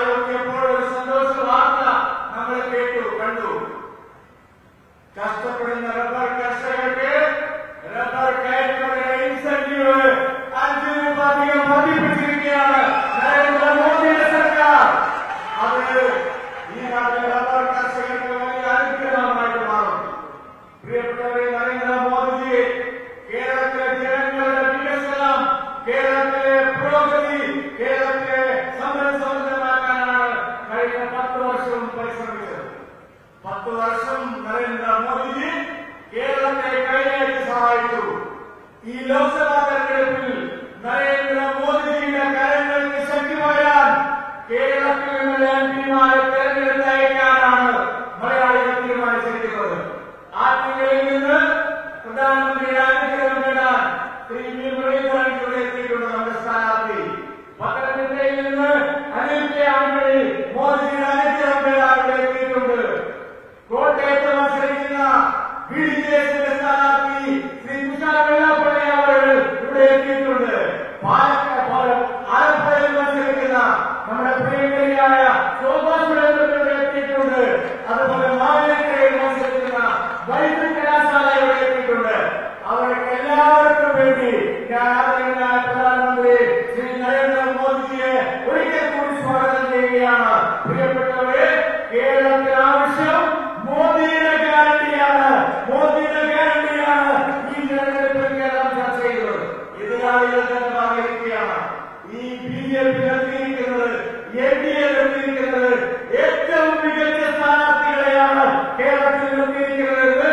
കാലുകുത്തിയപ്പോൾ ഒരു സന്തോഷ വാർത്ത നമ്മൾ കേട്ടു കണ്ടു. കഷ്ടപ്പെടുന്ന റബ്ബർ കർഷകർക്ക് റബ്ബർ കയറ്റുമതിയുടെ ഇൻസെന്റീവ് 5 രൂപ അധികം വർദ്ധിപ്പിച്ചിരിക്കുകയാണ് നരേന്ദ്രമോദിയുടെ സർക്കാർ. അത് ഈ നാട്ടിലെ റബ്ബർ കർഷകർക്ക് വലിയ അനുഗ്രഹമായിട്ട് മാറും. പ്രിയപ്പെട്ടവരെ, നരേന്ദ്രമോദിജി കേരളത്തിലെ ജനങ്ങളുടെ വികസനം, കേരളത്തിലെ പുരോഗതി, കേരളത്തിലെ സമൃദ്ധമാക്കാനാണ് കഴിഞ്ഞ 10 വർഷവും പരിശ്രമിച്ചത്. 10 വർഷം നരേന്ദ്രമോദിജി കേരളത്തെ കൈയേറ്റി സഹായിച്ചു. ഈ ലോക്സഭാ തെരഞ്ഞെടുപ്പിൽ നരേന്ദ്രമോദിജിയുടെ കരങ്ങൾക്ക് ശക്തി പകരാൻ കേരളത്തിൽ നിന്നുള്ള എംപിമാരെ തെരഞ്ഞെടുത്തയക്കാനാണ് മലയാളികൾ തീരുമാനിച്ചിരിക്കുന്നത്. ആറ്റിങ്ങലിൽ നിന്ന് പ്രധാനമന്ത്രിയുടെ അനുഗ്രഹം നേടാൻ ശ്രീ വി മുരളീധരൻ ഇവിടെ എത്തിയിട്ടുണ്ട്. നമ്മുടെ സ്ഥാനാർത്ഥി പത്തനംതിട്ടയിൽ നിന്ന് അനിൽ കെ ആന്റണി മോദിജിയുടെ അനുഗ്രഹം നേടാൻ ഇവിടെ എത്തിയിട്ടുണ്ട്. കോട്ടയത്ത് മത്സരിക്കുന്ന ബിഡിജെഎസിന്റെ സ്ഥാനാർത്ഥി ശ്രീ തുഷാർ വെള്ളാപ്പള്ളി അവർ ഇവിടെ എത്തിയിട്ടുണ്ട്. ആലപ്പുഴയിൽ മത്സരിക്കുന്ന നമ്മുടെ പ്രിയങ്കരിയായ ശോഭാ സുരേന്ദ്രൻ ഇവിടെ എത്തിയിട്ടുണ്ട്. അതുപോലെ മാവേലിക്കരയിൽ മത്സരിക്കുന്ന വൈദ്യുതി കലാശാല ഇവിടെ എത്തിയിട്ടുണ്ട്. അവർക്ക് എല്ലാവർക്കും വേണ്ടി ഞാൻ ആദരണീയനായ പ്രധാനമന്ത്രി ശ്രീ നരേന്ദ്രമോദിജിയെ ഒരിക്കൽ കൂടി സ്വാഗതം ചെയ്യുകയാണ്. പ്രിയപ്പെട്ടവരെ, കേരളത്തിന് ആവശ്യം മോദിയുടെ ഗ്യാരണ്ടിയാണ്. മോദിയുടെ ഗ്യാരണ്ടിയാണ് ഈ തെരഞ്ഞെടുപ്പിൽ കേരളം ചർച്ച ചെയ്തത്. എതിരാളികൾ തന്നെ പറഞ്ഞിരിക്കുകയാണ്. ഈ ബിജെപി നിർത്തിയിരിക്കുന്നത്, എൻഡിഎ നിർത്തിയിരിക്കുന്നത് ഏറ്റവും മികച്ച സ്ഥാനാർത്ഥികളെയാണ് കേരളത്തിൽ നിർത്തിയിരിക്കുന്നത്.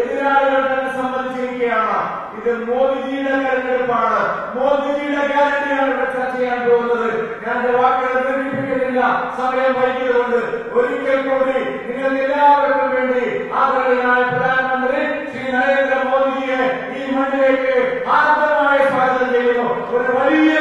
എതിരാളികൾ തന്നെ സമ്മതിച്ചിരിക്കുകയാണ്. ഇത് മോദിജിയുടെ തെരഞ്ഞെടുപ്പാണ്, മോദിജിയുടെ ഗ്യാരണ്ടിയാണ് ഇവിടെ ചർച്ച ചെയ്യാൻ പോകുന്നത്. ഞാൻ എന്റെ വാക്കുകൾ ദീർഘിപ്പിക്കുന്നില്ല, സമയം വൈകിയതുകൊണ്ട്. ഒരിക്കൽ കൂടി നിങ്ങൾക്ക് എല്ലാവർക്കും വേണ്ടി ആദരണീയനായ പ്രധാനമന്ത്രി ശ്രീ നരേന്ദ്രമോദിജിയെ ഈ മണ്ണിലേക്ക് ആത്മമായ സ്വാഗതം ചെയ്യുന്നു. ഒരു വലിയ